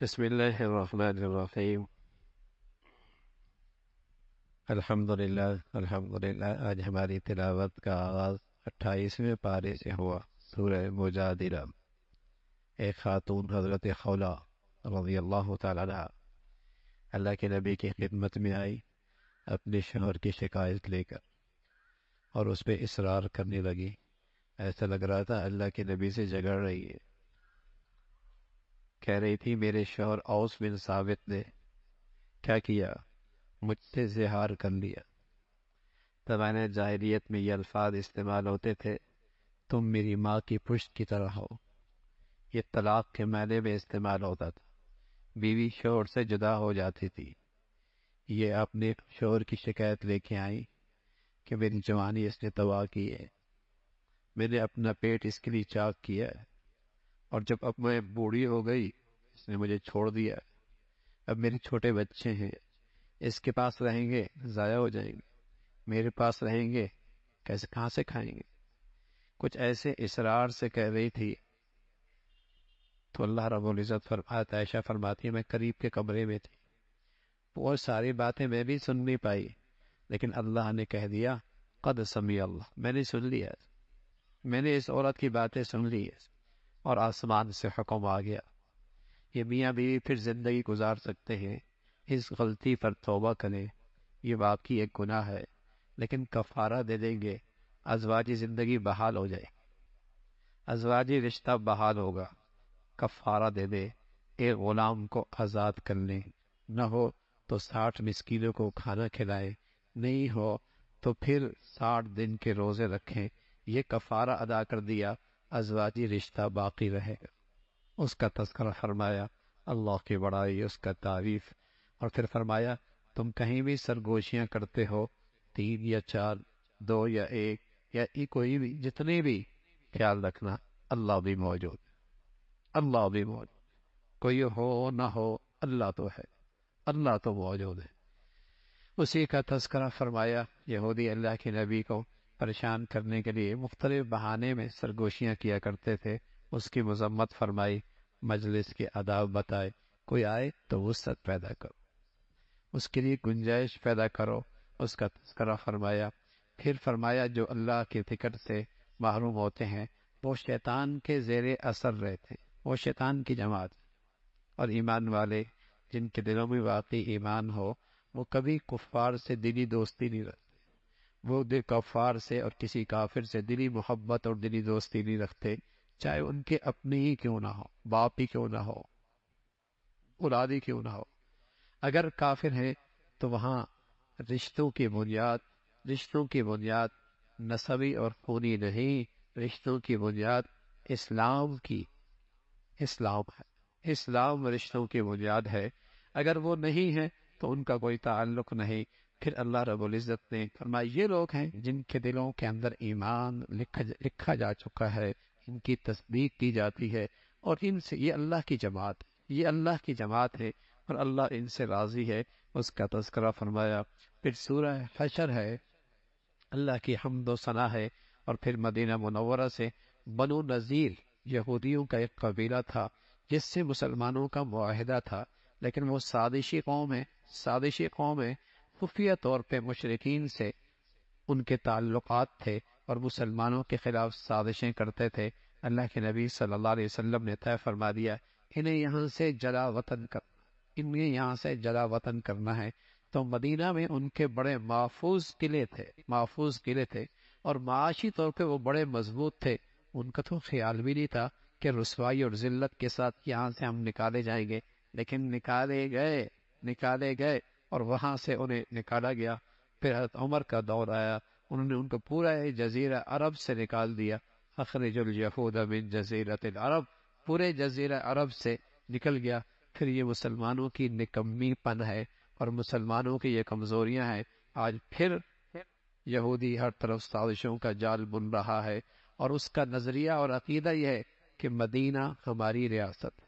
بسم اللہ الرحمن الرحیم۔ الحمدللہ آج ہماری تلاوت کا آغاز 28ویں پارے سے ہوا۔ سورہ مجادلہ۔ ایک خاتون حضرت خولہ رضی اللہ تعالیٰ عنہ اللہ کے نبی کی خدمت میں آئی اپنے شوہر کی شکایت لے کر، اور اس پہ اصرار کرنے لگی۔ ایسا لگ رہا تھا اللہ کے نبی سے جھگڑ رہی ہے۔ کہہ رہی تھی میرے شوہر اوس بن ثابت نے کیا کیا، مجھ سے زہار کر لیا۔ زمانہ جاہلیت میں یہ الفاظ استعمال ہوتے تھے، تم میری ماں کی پشت کی طرح ہو۔ یہ طلاق کے معنی میں استعمال ہوتا تھا۔ بیوی شوہر سے جدا ہو جاتی تھی۔ یہ اپنے شوہر کی شکایت لے کے آئی کہ میری جوانی اس نے تباہ کی ہے، میں نے اپنا پیٹ اس کے لیے چاک کیا ہے، اور جب اب میں بوڑھی ہو گئی اس نے مجھے چھوڑ دیا۔ اب میرے چھوٹے بچے ہیں، اس کے پاس رہیں گے ضائع ہو جائیں گے، میرے پاس رہیں گے کہاں سے کھائیں گے۔ کچھ ایسے اصرار سے کہہ رہی تھی تو اللہ رب العزت فرماتا، عائشہ فرماتی ہے میں قریب کے کمرے میں تھی، بہت ساری باتیں میں بھی سن نہیں پائی، لیکن اللہ نے کہہ دیا قد سمیع اللہ، میں نے سن لیا، میں نے اس عورت کی باتیں سن لی ہے، اور آسمان سے حکم آ گیا۔ یہ میاں بیوی پھر زندگی گزار سکتے ہیں، اس غلطی پر توبہ کریں، یہ واقعی ایک گناہ ہے، لیکن کفارہ دے دیں گے، ازواجی زندگی بحال ہو جائے، ازواجی رشتہ بحال ہوگا۔ کفارہ دے دے، ایک غلام کو آزاد کر لیں، نہ ہو تو 60 مسکینوں کو کھانا کھلائیں، نہیں ہو تو پھر 60 دن کے روزے رکھیں۔ یہ کفارہ ادا کر دیا، ازواجی رشتہ باقی رہے گا۔ اس کا تذکرہ فرمایا، اللہ کی بڑائی، اس کا تعریف، اور پھر فرمایا تم کہیں بھی سرگوشیاں کرتے ہو، 3 یا 4، 2 یا 1 یا کوئی بھی، جتنے بھی، خیال رکھنا اللہ بھی موجود، اللہ بھی موجود، کوئی ہو نہ ہو اللہ تو ہے، اللہ تو موجود ہے۔ اسی کا تذکرہ فرمایا، یہودی اللہ کے نبی کو پریشان کرنے کے لیے مختلف بہانے میں سرگوشیاں کیا کرتے تھے، اس کی مذمت فرمائی، مجلس کے آداب بتائے، کوئی آئے تو وسعت پیدا کرو، اس کے لیے گنجائش پیدا کرو، اس کا تذکرہ فرمایا۔ پھر فرمایا جو اللہ کے ذکر سے محروم ہوتے ہیں وہ شیطان کے زیر اثر رہتے ہیں، وہ شیطان کی جماعت، اور ایمان والے جن کے دلوں میں واقعی ایمان ہو وہ کبھی کفار سے دلی دوستی نہیں رکھتے، وہ کفار سے اور کسی کافر سے دلی محبت اور دلی دوستی نہیں رکھتے، چاہے ان کے اپنے ہی کیوں نہ ہو، باپ ہی کیوں نہ ہو، اولاد ہی کیوں نہ ہو۔ اگر کافر ہے تو وہاں رشتوں کی بنیاد نسبی اور خونی نہیں، رشتوں کی بنیاد اسلام ہے، اسلام رشتوں کی بنیاد ہے۔ اگر وہ نہیں ہے تو ان کا کوئی تعلق نہیں۔ پھر اللہ رب العزت نے فرمایا یہ لوگ ہیں جن کے دلوں کے اندر ایمان لکھا جا چکا ہے، ان کی تصدیق کی جاتی ہے، اور ان سے یہ اللہ کی جماعت ہے، یہ اللہ کی جماعت ہے، اور اللہ ان سے راضی ہے، اس کا تذکرہ فرمایا۔ پھر سورہ حشر ہے، اللہ کی حمد و ثنا ہے، اور پھر مدینہ منورہ سے بنو نذیر یہودیوں کا ایک قبیلہ تھا جس سے مسلمانوں کا معاہدہ تھا، لیکن وہ سازشی قوم ہے، خفیہ طور پہ مشرکین سے ان کے تعلقات تھے اور مسلمانوں کے خلاف سازشیں کرتے تھے۔ اللہ کے نبی صلی اللہ علیہ وسلم نے طے فرما دیا انہیں یہاں سے جلا وطن کرنا ہے۔ تو مدینہ میں ان کے بڑے محفوظ قلعے تھے، اور معاشی طور پہ وہ بڑے مضبوط تھے۔ ان کا تو خیال بھی نہیں تھا کہ رسوائی اور ذلت کے ساتھ یہاں سے ہم نکالے جائیں گے، لیکن نکالے گئے اور وہاں سے انہیں نکالا گیا۔ پھر حضرت عمر کا دور آیا، انہوں نے ان کو پورا جزیرہ عرب سے نکال دیا، اخرج الیہود من جزیرۃ العرب، پورے جزیرہ عرب سے نکل گیا۔ پھر یہ مسلمانوں کی نکمی پن ہے اور مسلمانوں کی یہ کمزوریاں ہیں۔ آج پھر یہودی ہر طرف سازشوں کا جال بن رہا ہے، اور اس کا نظریہ اور عقیدہ یہ ہے کہ مدینہ ہماری ریاست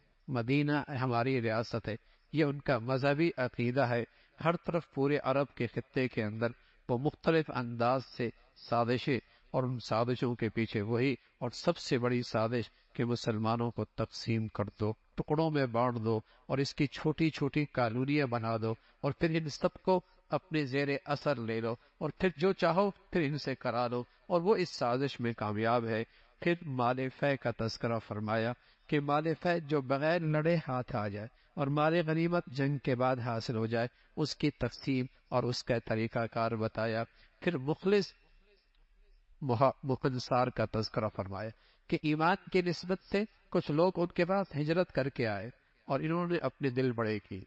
ہے، یہ ان کا مذہبی عقیدہ ہے۔ ہر طرف پورے عرب کے خطے کے اندر وہ مختلف انداز سے سازشیں، اور ان سازشوں کے پیچھے وہی، اور سب سے بڑی سازش کہ مسلمانوں کو تقسیم کر دو، ٹکڑوں میں بانٹ دو اور اس کی چھوٹی چھوٹی کالونیاں بنا دو، اور پھر ان سب کو اپنے زیر اثر لے لو، اور پھر جو چاہو پھر ان سے کرا لو، اور وہ اس سازش میں کامیاب ہے۔ پھر مال فے کا تذکرہ فرمایا کہ مال فے جو بغیر لڑے ہاتھ آ جائے اور مال غنیمت جنگ کے بعد حاصل ہو جائے، اس کی تقسیم اور اس کا طریقہ کار بتایا۔ پھر مخلص مخنصار کا تذکرہ فرمایا کہ ایمان کی نسبت سے کچھ لوگ ان کے پاس ہجرت کر کے آئے اور انہوں نے اپنے دل بڑے کی،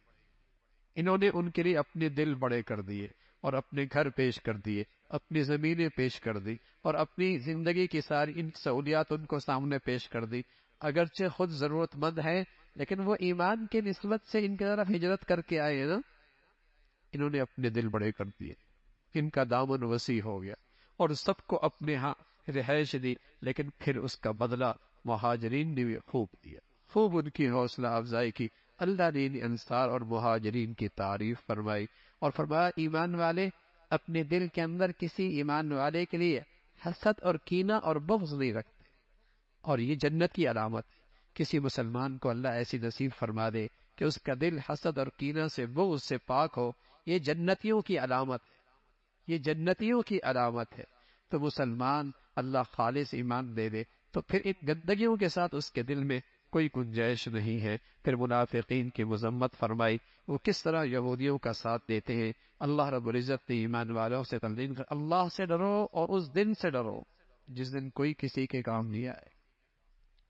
انہوں نے ان کے لیے اپنے دل بڑے کر دیے اور اپنے گھر پیش کر دیے، اپنی زمینیں پیش کر دی اور اپنی زندگی کی ساری ان سہولیات ان کو سامنے پیش کر دی۔ اگرچہ خود ضرورت مند ہے لیکن وہ ایمان کی نسبت سے ان کی طرف ہجرت کر کے آئے نا، انہوں نے اپنے دل بڑے کر دیے، ان کا دامن وسیع ہو گیا اور سب کو اپنے ہاں رہائش دی، لیکن پھر اس کا بدلہ مہاجرین نے بھی خوب دیا، خوب ان کی حوصلہ افزائی کی۔ اللہ نے ان انصار اور مہاجرین کی تعریف فرمائی اور فرمایا ایمان والے اپنے دل کے اندر کسی ایمان والے کے لیے حسد اور کینہ اور بغض نہیں رکھتے، اور یہ جنت کی علامت ہے۔ کسی مسلمان کو اللہ ایسی نصیب فرما دے کہ اس کا دل حسد اور کینہ سے بغض سے پاک ہو، یہ جنتیوں کی علامت ہے، یہ جنتیوں کی علامت ہے۔ تو مسلمان اللہ خالص ایمان دے دے تو پھر ان گندگیوں کے ساتھ اس کے دل میں کوئی گنجائش نہیں ہے۔ پھر منافقین کی مذمت فرمائی، وہ کس طرح یہودیوں کا ساتھ دیتے ہیں۔ اللہ رب العزت نے ایمان والوں سے تلقین کر، اللہ سے ڈرو اور اس دن سے ڈرو جس دن کوئی کسی کے کام نہیں آئے۔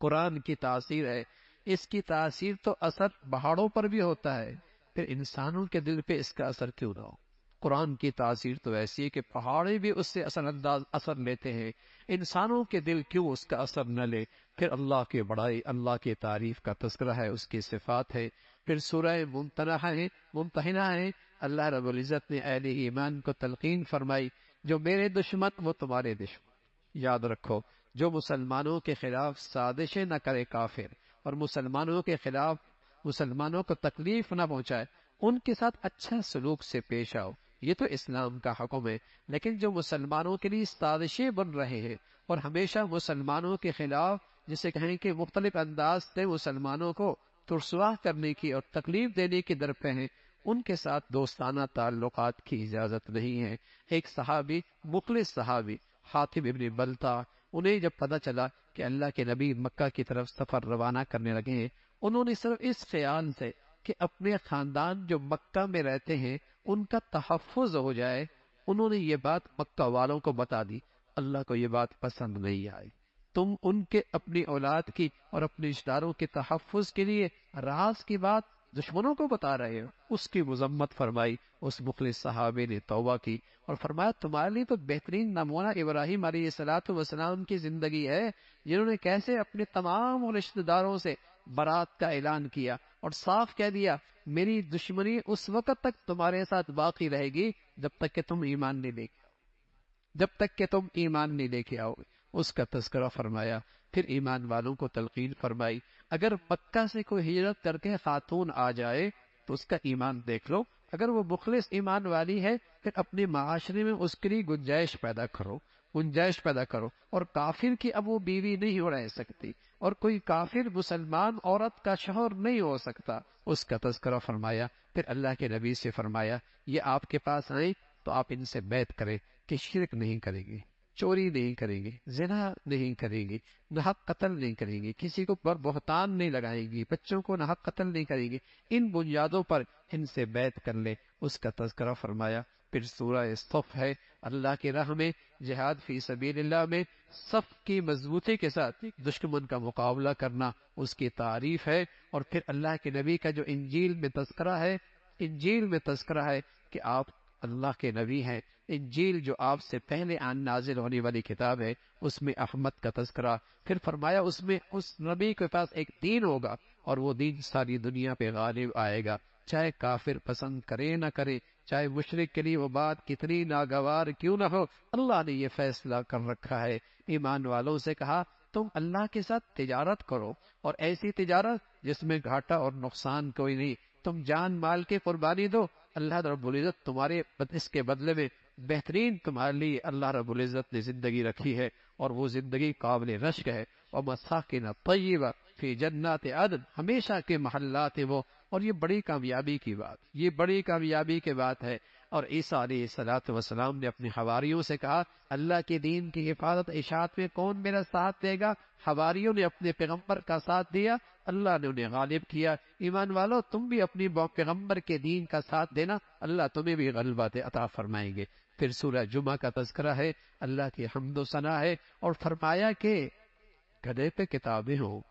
قرآن کی تاثیر ہے، اس کی تاثیر تو اثر پہاڑوں پر بھی ہوتا ہے، پھر انسانوں کے دل پہ اس کا اثر کیوں نہ ہو۔ قرآن کی تاثیر تو ایسی ہے کہ پہاڑے بھی اس سے اثر لیتے ہیں، انسانوں کے دل کیوں اس کا اثر نہ لے۔ پھر اللہ کی بڑائی، اللہ کی تعریف کا تذکرہ ہے، اس کی صفات ہے۔ پھر سورہ ممتحنہ ہے، اللہ رب العزت نے اہل ایمان کو تلقین فرمائی، جو میرے دشمن وہ تمہارے دشمن۔ یاد رکھو، جو مسلمانوں کے خلاف سازشیں نہ کرے کافر، اور مسلمانوں کے خلاف مسلمانوں کو تکلیف نہ پہنچائے، ان کے ساتھ اچھا سلوک سے پیش آؤ، یہ تو اسلام کا حکم ہے۔ لیکن جو مسلمانوں کے لیے سازشیں بن رہے ہیں اور ہمیشہ مسلمانوں کے خلاف جسے کہیں کہ مختلف انداز سے مسلمانوں کو ترسوا کرنے کی اور تکلیف دینے کی درپے ہیں، ان کے ساتھ دوستانہ تعلقات کی اجازت نہیں ہے۔ ایک صحابی، مخلص صحابی حاتم ابن بلتع، انہیں جب پتہ چلا کہ اللہ کے نبی مکہ کی طرف سفر روانہ کرنے لگے ہیں، انہوں نے صرف اس خیال سے کہ اپنے خاندان جو مکہ میں رہتے ہیں ان کا تحفظ ہو جائے، انہوں نے یہ بات مکہ والوں کو بتا دی۔ اللہ کو یہ بات پسند نہیں آئی، تم ان کے اپنی اولاد کی اور اپنے رشتہ داروں کے تحفظ کے لیے راز کی بات دشمنوں کو بتا رہے ہو۔ اس کی مذمت فرمائی۔ اس مخلص صحابے نے توبہ کی اور فرمایا تمہارے لیے تو بہترین نمونہ ابراہیم علیہ السلام کی زندگی ہے، جنہوں نے کیسے اپنے تمام رشتہ داروں سے برات کا اعلان کیا اور صاف کہہ دیا میری دشمنی اس وقت تک تمہارے ساتھ باقی رہے گی جب تک کہ تم ایمان نہیں لے کے آؤ، جب تک کہ تم ایمان نہیں لے کے آؤ۔ اس کا تذکرہ فرمایا۔ پھر ایمان والوں کو تلقین فرمائی، اگر مکہ سے کوئی ہجرت کر کے خاتون آ جائے تو اس کا ایمان دیکھ لو، اگر وہ مخلص ایمان والی ہے پھر اپنے معاشرے میں اس کے لیے گنجائش پیدا کرو، گنجائش پیدا کرو۔ اور کافر کی اب وہ بیوی نہیں ہو رہ سکتی، اور کوئی کافر مسلمان عورت کا شوہر نہیں ہو سکتا، اس کا تذکرہ فرمایا۔ پھر اللہ کے نبی سے فرمایا یہ آپ کے پاس آئیں تو آپ ان سے بیعت کریں کہ شرک نہیں کریں گے، چوری نہیں کریں گے، زنا نہیں کریں گے، ناحق قتل نہیں کریں گے، کسی کو پر بہتان نہیں لگائیں گی، بچوں کو ناحق قتل نہیں کریں گے، ان بنیادوں پر ان سے بیعت کر لے، اس کا تذکرہ فرمایا۔ پھر سورہ صف ہے، اللہ کی راہ میں جہاد فی سبیل اللہ میں صف کی مضبوطی کے ساتھ دشمن کا مقابلہ کرنا، اس کی تعریف ہے۔ اور پھر اللہ کے نبی کا جو انجیل میں تذکرہ ہے، انجیل میں تذکرہ ہے کہ آپ اللہ کے نبی ہیں۔ انجیل جو آپ سے پہلے نازل ہونے والی کتاب ہے، اس میں احمد کا تذکرہ، پھر فرمایا اس میں اس نبی کے پاس ایک دین ہوگا اور وہ دین ساری دنیا پہ غالب آئے گا، چاہے کافر پسند کرے نہ کرے، چاہے مشرک کے لیے وہ بات کتنی ناگوار کیوں نہ ہو، اللہ نے یہ فیصلہ کر رکھا ہے۔ ایمان والوں سے کہا تم اللہ کے ساتھ تجارت کرو، اور ایسی تجارت جس میں گھاٹا اور نقصان کوئی نہیں، تم جان مال کی قربانی دو، اللہ رب العزت تمہارے اس کے بدلے میں بہترین تمہارے لیے اللہ رب العزت نے زندگی رکھی ہے، اور وہ زندگی قابل رشک ہے۔ وَمَسَاكِنَ طَيِّبَةً فِي جَنَّاتِ عَدْنٍ، ہمیشہ کے محلات ہیں وہ، اور یہ بڑی کامیابی کی بات، یہ بڑی کامیابی کی بات ہے۔ اور عیسیٰ علیہ الصلوۃ والسلام نے اپنے حواریوں سے کہا، اللہ کے دین کی حفاظت اشاعت میں کون میرا ساتھ دے گا؟ حواریوں نے اپنے پیغمبر کا ساتھ دیا، اللہ نے انہیں غالب کیا۔ ایمان والو، تم بھی اپنی پیغمبر کے دین کا ساتھ دینا، اللہ تمہیں بھی غلبہ عطا فرمائیں گے۔ پھر سورہ جمعہ کا تذکرہ ہے، اللہ کی حمد و ثنا ہے، اور فرمایا کہ گدھے پہ کتابیں ہوں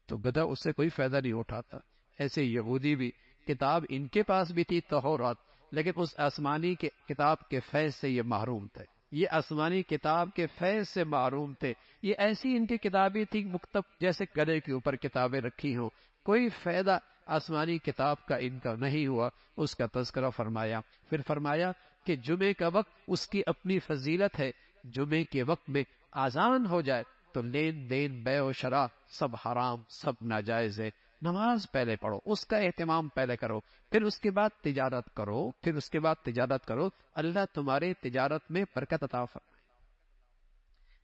تو گدھا اس سے کوئی فائدہ نہیں اٹھاتا۔ ایسے یہودی بھی کتاب ان کے پاس بھی تھی تورات، لیکن اس آسمانی کے کتاب کے فیض سے یہ محروم تھے، یہ آسمانی کتاب کے فیض سے محروم تھے۔ یہ ایسی ان کی کتابیں تھی مکتب جیسے گدھے کے اوپر کتابیں رکھی ہوں، کوئی فائدہ آسمانی کتاب کا ان کا نہیں ہوا۔ اس کا تذکرہ فرمایا، پھر فرمایا کہ جمعے کا وقت اس کی اپنی فضیلت ہے، جمعے کے وقت میں آذان ہو جائے تو لین دین بے و شراب سب حرام، سب ناجائز ہے۔ نماز پہلے پڑھو، اس کا اہتمام پہلے کرو، پھر اس کے بعد تجارت کرو، پھر اس کے بعد تجارت کرو، اللہ تمہارے تجارت میں برکت عطا فرمائے۔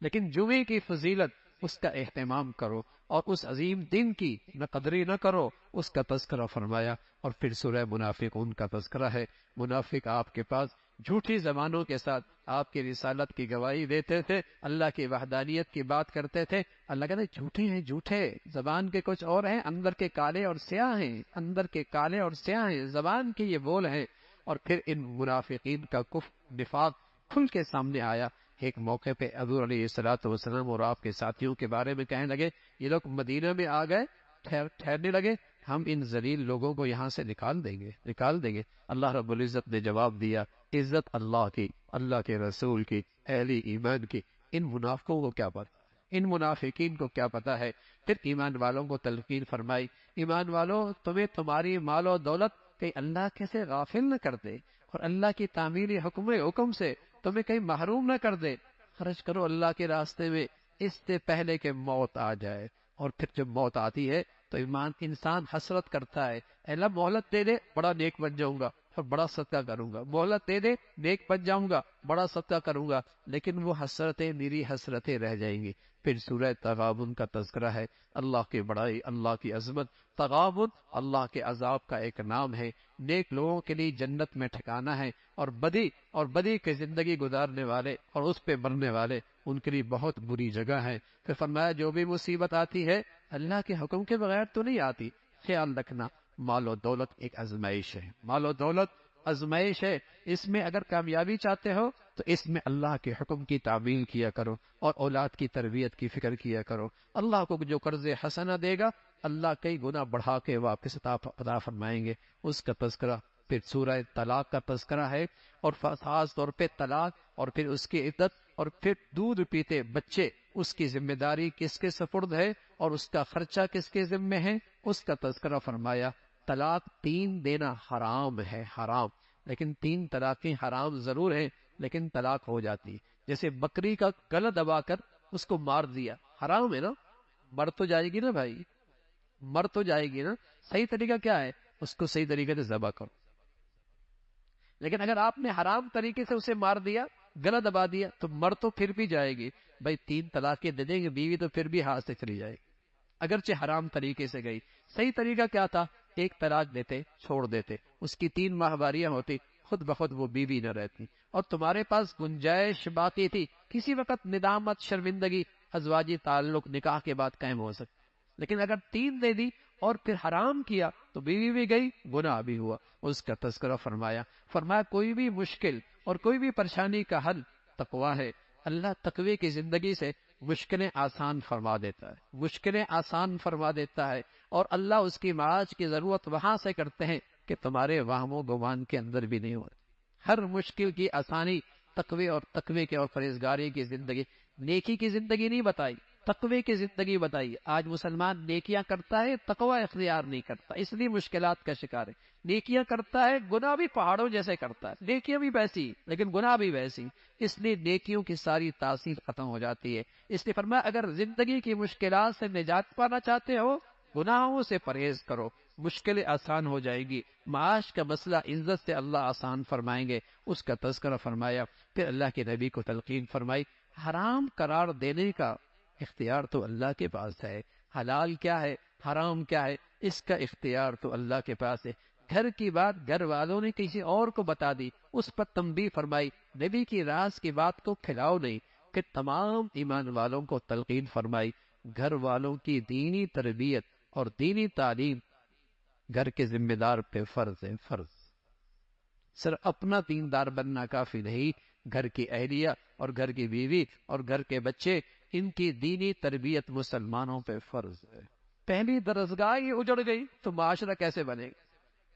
لیکن جمعے کی فضیلت، اس کا اہتمام کرو، اور اس عظیم دن کی نہ قدری نہ کرو، اس کا تذکرہ فرمایا۔ اور پھر سورہ منافقون کا تذکرہ ہے۔ منافق آپ کے پاس جھوٹی زبانوں کے ساتھ آپ کی رسالت کی گواہی دیتے تھے، اللہ کی وحدانیت کی بات کرتے تھے، اللہ کہتے جھوٹے ہیں، جھوٹے، زبان کے کچھ اور ہیں، اندر کے کالے اور سیاہ ہیں، اندر کے کالے اور سیاہ ہیں، زبان کے یہ بول ہیں۔ اور پھر ان منافقین کا کفر، نفاق کھل کے سامنے آیا۔ ایک موقع پہ حضور علیہ الصلوۃ والسلام اور آپ کے ساتھیوں کے بارے میں کہنے لگے، یہ لوگ مدینہ میں آ گئے، ٹھہرنے لگے، ہم ان ذلیل لوگوں کو یہاں سے نکال دیں گے۔ اللہ رب العزت نے جواب دیا، عزت اللہ کی، اللہ کے رسول کی، اہل ایمان کی، ان منافقوں کو کیا پتا، ان منافقین کو کیا پتا ہے۔ پھر ایمان والوں کو تلقین فرمائی، ایمان والوں، تمہیں تمہاری مال و دولت کہیں اللہ کیسے غافل نہ کر دے، اور اللہ کی تعمیری حکم سے تمہیں کہیں محروم نہ کر دے۔ خرچ کرو اللہ کے راستے میں، اس سے پہلے کہ موت آ جائے۔ اور پھر جب موت آتی ہے تو انسان حسرت کرتا ہے، اے اللہ مہلت دے دے، بڑا نیک بن جاؤں گا اور بڑا صدقہ کروں گا، مہلت دے دے، نیک بن جاؤں گا، بڑا صدقہ کروں گا، لیکن وہ حسرتیں میری حسرتیں رہ جائیں گی۔ پھر سورہ تغابن کا تذکرہ ہے، اللہ کی بڑائی، اللہ کی عظمت۔ تغابن اللہ کے عذاب کا ایک نام ہے۔ نیک لوگوں کے لیے جنت میں ٹھکانہ ہے، اور بدی کی زندگی گزارنے والے اور اس پہ مرنے والے، ان کے لیے بہت بری جگہ ہے۔ پھر فرمایا جو بھی مصیبت آتی ہے اللہ کے حکم کے بغیر تو نہیں آتی، خیال رکھنا مال و دولت ایک آزمائش ہے، مال و دولت آزمائش ہے، اس میں اگر کامیابی چاہتے ہو تو اس میں اللہ کے حکم کی تعمیل کیا کرو، اور اولاد کی تربیت کی فکر کیا کرو۔ اللہ کو جو قرض حسنہ دے گا اللہ کئی گنا بڑھا کے واپس عطا فرمائیں گے۔ اس کا تذکرہ، پھر سورہ طلاق کا تذکرہ ہے، اور خاص طور پہ طلاق، اور پھر اس کی عدت، اور پھر دودھ پیتے بچے، اس کی ذمہ داری کس کے سپرد ہے اور اس کا خرچہ کس کے ذمہ ہے، اس کا تذکرہ فرمایا۔ طلاق 3 دینا حرام ہے، حرام، لیکن 3 طلاقیں حرام ضرور ہیں، لیکن طلاق ہو جاتی ہے۔ جیسے بکری کا گلا دبا کر اس کو مار دیا، حرام ہے نا، مر تو جائے گی نا بھائی، مر تو جائے گی نا۔ صحیح طریقہ کیا ہے؟ اس کو صحیح طریقے سے ذبح کرو۔ لیکن اگر آپ نے حرام طریقے سے اسے مار دیا، گلا دبا دیا، تو مر تو پھر بھی جائے گی بھائی، 3 طلاقیں دے دیں گے، بیوی تو پھر بھی ہاتھ سے چلی جائے گی، اگرچہ حرام طریقے سے گئی۔ صحیح طریقہ کیا تھا؟ 1 طلاق دیتے، چھوڑ دیتے، اس کی 3 ماہواریاں ہوتی، خود بخود وہ بیوی نہ رہتی، اور تمہارے پاس گنجائش باقی تھی، کسی وقت ندامت، شرمندگی، ازواجی تعلق نکاح کے بعد قائم ہو سکتا۔ لیکن اگر 3 دے دی اور پھر حرام کیا تو بیوی بھی گئی، گناہ بھی ہوا۔ اس کا تذکرہ فرمایا کوئی بھی مشکل اور کوئی بھی پریشانی کا حل تقویٰ ہے۔ اللہ تقوی کی زندگی سے مشکلیں آسان فرما دیتا ہے، مشکلیں آسان فرما دیتا ہے، اور اللہ اس کی معاش کی ضرورت وہاں سے کرتے ہیں کہ تمہارے وہم و گمان کے اندر بھی نہیں ہوتی۔ ہر مشکل کی آسانی تقوی اور تقوی کے اور پرہیزگاری کی زندگی، نیکی کی زندگی نہیں بتائی، تقوی کی زندگی بتائی۔ آج مسلمان نیکیاں کرتا ہے، تقوی اختیار نہیں کرتا، اس لیے مشکلات کا شکار ہے۔ نیکیاں کرتا ہے، گناہ بھی پہاڑوں جیسے کرتا ہے، نیکیاں بھی ویسی لیکن گناہ بھی ویسی، اس لیے نیکیوں کی ساری تاثیر ختم ہو جاتی ہے۔ اس لیے فرمایا اگر زندگی کی مشکلات سے نجات پانا چاہتے ہو، گناہوں سے پرہیز کرو، مشکلیں آسان ہو جائیں گی، معاش کا مسئلہ عزت سے اللہ آسان فرمائیں گے، اس کا تذکرہ فرمایا۔ پھر اللہ کے نبی کو تلقین فرمائی، حرام قرار دینے کا اختیار تو اللہ کے پاس ہے، حلال کیا ہے حرام کیا ہے اس کا اختیار تو اللہ کے پاس ہے۔ گھر کی بات گھر والوں نے کسی اور کو بتا دی، اس پر تنبیہ فرمائی، نبی کی راز کی بات کو پھیلاؤ نہیں۔ کہ تمام ایمان والوں کو تلقین فرمائی، گھر والوں کی دینی تربیت اور دینی تعلیم گھر کے ذمہ دار پہ فرض ہے، فرض۔ صرف اپنا دیندار بننا کافی نہیں، گھر کی اہلیہ اور گھر کی بیوی اور گھر کے بچے، ان کی دینی تربیت مسلمانوں پہ فرض ہے۔ پہلی درسگاہ ہی اجڑ گئی تو معاشرہ کیسے بنے گا؟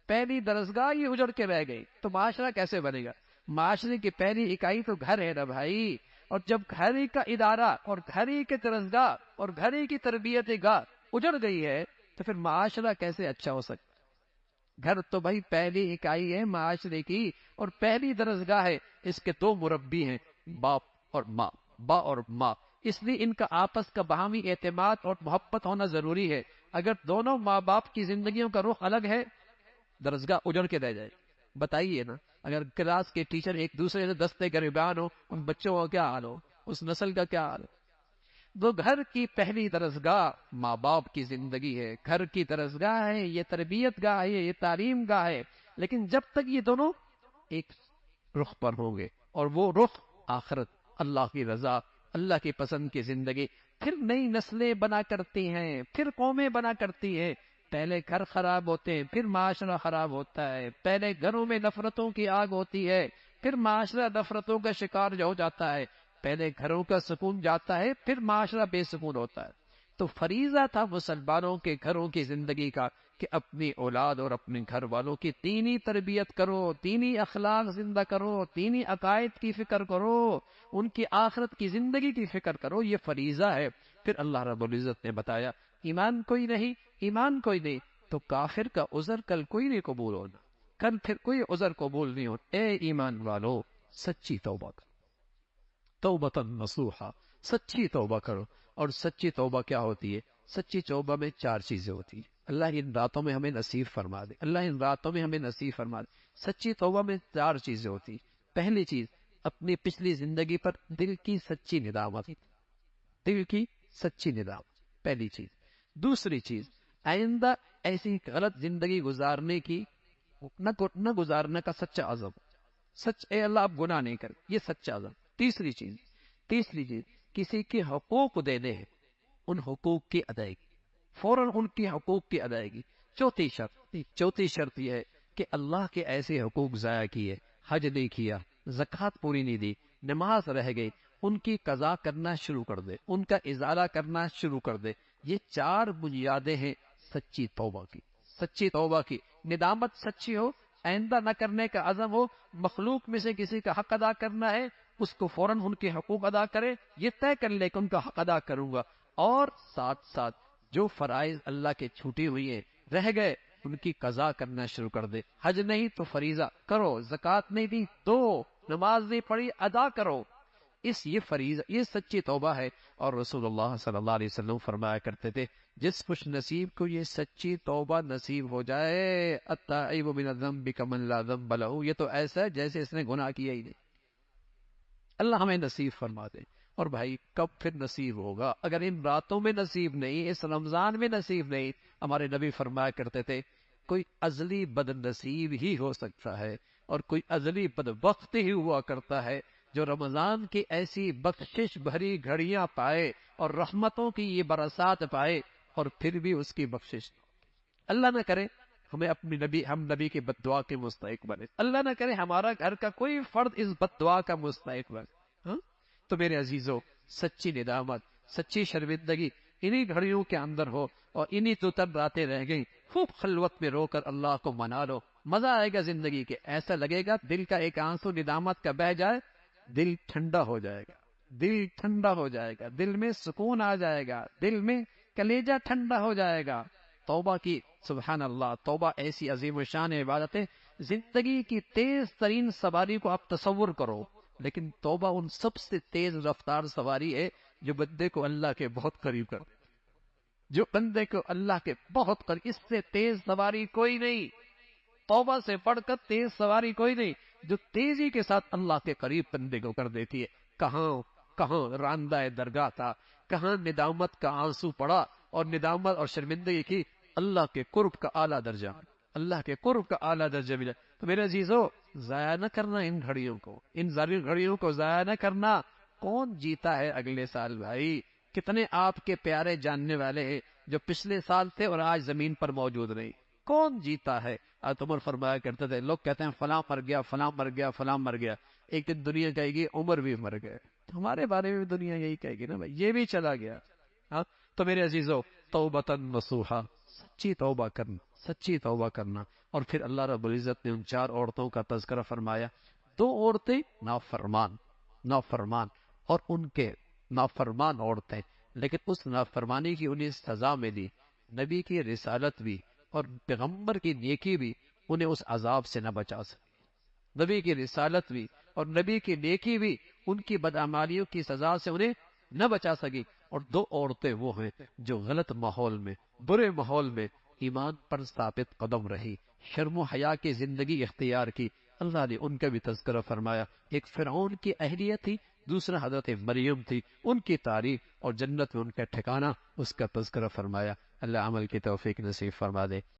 پہلی درسگاہ ہی اجڑ کے رہ گئی تو معاشرہ کیسے بنے گا؟ معاشرے کی پہلی اکائی تو گھر ہے نا بھائی، اور جب گھر ہی کا ادارہ اور گھر ہی کے درسگاہ اور گھر ہی کی تربیت گاہ اجڑ گئی ہے تو پھر معاشرہ کیسے اچھا ہو سکتا؟ گھر تو بھائی پہلی اکائی ہے معاشرے کی اور پہلی درسگاہ ہے، اس کے دو مربی ہیں، باپ اور ماں، با اور ماں، اس لیے ان کا آپس کا باہمی اعتماد اور محبت ہونا ضروری ہے۔ اگر دونوں ماں باپ کی زندگیوں کا رخ الگ ہے، درسگاہ اجڑ کے رہ جائے۔ بتائیے نا، اگر کلاس کے ٹیچر ایک دوسرے سے دستے گریبان ہو، ان بچوں کا کیا حال ہو، اس نسل کا کیا حال ہو؟ وہ گھر کی پہلی درسگاہ ماں باپ کی زندگی ہے، گھر کی درسگاہ ہے، یہ تربیت گاہ ہے، یہ تعلیم گاہ ہے، لیکن جب تک یہ دونوں ایک رخ پر ہوں گے، اور وہ رخ آخرت، اللہ کی رضا، اللہ کی پسند کی زندگی، پھر نئی نسلیں بنا کرتی ہیں، پھر قومیں بنا کرتی ہیں۔ پہلے گھر خراب ہوتے ہیں، پھر معاشرہ خراب ہوتا ہے، پہلے گھروں میں نفرتوں کی آگ ہوتی ہے، پھر معاشرہ نفرتوں کا شکار ہو جاتا ہے، پہلے گھروں کا سکون جاتا ہے، پھر معاشرہ بے سکون ہوتا ہے۔ تو فریضہ تھا مسلمانوں کے گھروں کی زندگی کا کہ اپنی اولاد اور اپنے گھر والوں کی دینی تربیت کرو، دینی اخلاق زندہ کرو، دینی عقائد کی فکر کرو، ان کی آخرت کی زندگی کی فکر کرو، یہ فریضہ ہے۔ پھر اللہ رب العزت نے بتایا، ایمان کوئی نہیں، ایمان کوئی نہیں تو کافر کا عذر کل کوئی نہیں قبول ہونا، کل پھر کوئی عذر قبول نہیں ہونا۔ اے ایمان والو، سچی توبہ کرو، توبۃ نصوحا، سچی توبہ کرو۔ اور سچی توبہ کیا ہوتی ہے؟ سچی توبہ میں 4 چیزیں ہوتی ہیں، اللہ ان راتوں میں ہمیں نصیب فرما دے، اللہ ان راتوں میں ہمیں نصیب فرما دے۔ سچی توبہ میں 4 چیزیں ہوتی ہیں۔ پہلی چیز، اپنی پچھلی زندگی پر دل کی سچی ندامت، دل کی سچی ندامت، پہلی چیز۔ دوسری چیز، آئندہ ایسی غلط زندگی گزارنے کی نہ گزارنے کا سچا عزم، سچ اے اللہ اب گناہ نہیں کر، یہ سچا عزم۔ تیسری چیز، کسی کے حقوق دینے ہیں، ان حقوق کی ادائیگی، فوراً ان کی حقوق کی ادائیگی۔ چوتھی شرط یہ ہے کہ اللہ کے ایسے حقوق ضائع کیے، حج نہیں کیا، زکوٰۃ پوری نہیں دی، نماز رہ گئی، ان کی قضا کرنا شروع کر دے، ان کا ازالہ کرنا شروع کر دے۔ یہ 4 بنیادیں ہیں سچی توبہ کی۔ سچی توبہ کی ندامت سچی ہو، آئندہ نہ کرنے کا عزم ہو، مخلوق میں سے کسی کا حق ادا کرنا ہے، اس کو فوراً ان کے حقوق ادا کرے، یہ طے کر لے کہ ان کا حق ادا کروں گا، اور ساتھ ساتھ جو فرائض اللہ کے چھوٹی ہوئی ہیں رہ گئے ان کی قضا کرنا شروع کر دے۔ حج نہیں تو فریضہ کرو، زکوٰۃ نہیں دی دو، نماز نہیں پڑھی ادا کرو، یہ فریضہ، یہ سچی توبہ ہے۔ اور رسول اللہ صلی اللہ علیہ وسلم فرمایا کرتے تھے، جس خوش نصیب کو یہ سچی توبہ نصیب ہو جائے، التائب من الذنب کمن لا ذنب لہ، یہ تو ایسا ہے جیسے اس نے گناہ کیا ہی نہیں۔ اللہ ہمیں نصیب فرما دے۔ اور بھائی کب پھر نصیب ہوگا؟ اگر ان راتوں میں نصیب نہیں، اس رمضان میں نصیب نہیں، ہمارے نبی فرمایا کرتے تھے کوئی ازلی بد نصیب ہی ہو سکتا ہے، اور کوئی ازلی بدبخت ہی ہوا کرتا ہے جو رمضان کی ایسی بخشش بھری گھڑیاں پائے اور رحمتوں کی یہ برسات پائے اور پھر بھی اس کی بخشش۔ اللہ نہ کرے ہم نبی کے بد دعا کے مستحق بنے، اللہ نہ کرے ہمارا گھر کا کوئی فرد اس بد دعا کا مستحق بنے۔ تو میرے عزیزوں، سچی ندامت، سچی شرمندگی انہی گھڑیوں کے اندر ہو، اور انہی تو تب راتیں رہ گئی، خوب خلوت میں رو کر اللہ کو منا لو، مزہ آئے گا زندگی کے۔ ایسا لگے گا دل کا ایک آنسو ندامت کا بہ جائے، دل ٹھنڈا ہو جائے گا، دل ٹھنڈا ہو جائے گا، دل میں سکون آ جائے گا، دل میں کلیجہ ٹھنڈا ہو جائے گا۔ توبہ کی، سبحان اللہ، توبہ ایسی عظیم الشان عبادت ہے، زندگی کی تیز ترین سواری کو آپ تصور کرو، لیکن توبہ ان سب سے تیز رفتار سواری ہے جو بندے کو اللہ کے بہت قریب کر دے، جو بندے کو اللہ کے بہت قریب، اس سے تیز سواری کوئی نہیں، توبہ سے پڑھ کر تیز سواری کوئی نہیں، جو تیزی کے ساتھ اللہ کے قریب بندے کو کر دیتی ہے۔ کہاں کہاں راندہ درگاہ تھا، کہاں ندامت کا آنسو پڑا اور ندامت اور شرمندگی کی، اللہ کے قرب کا اعلیٰ درجہ، اللہ کے قرب کا اعلیٰ درجہ ملا۔ تو میرے عزیزو، ضائع نہ کرنا ان گھڑیوں کو، ان ضروری گھڑیوں کو ضائع نہ کرنا۔ کون جیتا ہے اگلے سال بھائی؟ کتنے آپ کے پیارے جاننے والے ہیں جو پچھلے سال تھے اور آج زمین پر موجود نہیں؟ کون جیتا ہے؟ عمر فرمایا کرتے تھے، لوگ کہتے ہیں فلاں مر گیا، فلاں مر گیا، فلاں مر گیا، ایک دن دنیا کہے گی عمر بھی مر گئے۔ ہمارے بارے میں بھی دنیا یہی کہے گی نا بھائی، یہ بھی چلا گیا۔ ہاں، تو میرے عزیزو، توبتن نصوحا، سچی توبہ کرنا، سچی توبہ کرنا۔ اور پھر اللہ رب العزت نے ان 4 عورتوں کا تذکرہ فرمایا۔ 2 عورتیں نافرمان، نافرمان، اور ان کے نافرمان عورتیں، لیکن اس نافرمانی کی انہیں سزا میں دی، نبی کی رسالت بھی اور پیغمبر کی نیکی بھی انہیں اس عذاب سے نہ بچا سکی۔ نبی کی رسالت بھی اور نبی کی نیکی بھی ان کی بدعمالیوں کی سزا سے انہیں نہ بچا سکی۔ اور 2 عورتیں وہ ہیں جو غلط ماحول میں، برے ماحول میں ایمان پر ثابت قدم رہی، شرم و حیا کی زندگی اختیار کی۔ اللہ نے ان کا بھی تذکرہ فرمایا۔ ایک فرعون کی اہلیہ تھی، دوسرا حضرت مریم تھی، ان کی تعریف اور جنت میں ان کا ٹھکانہ، اس کا تذکرہ فرمایا۔ اللہ عمل کی توفیق نصیب فرما دے۔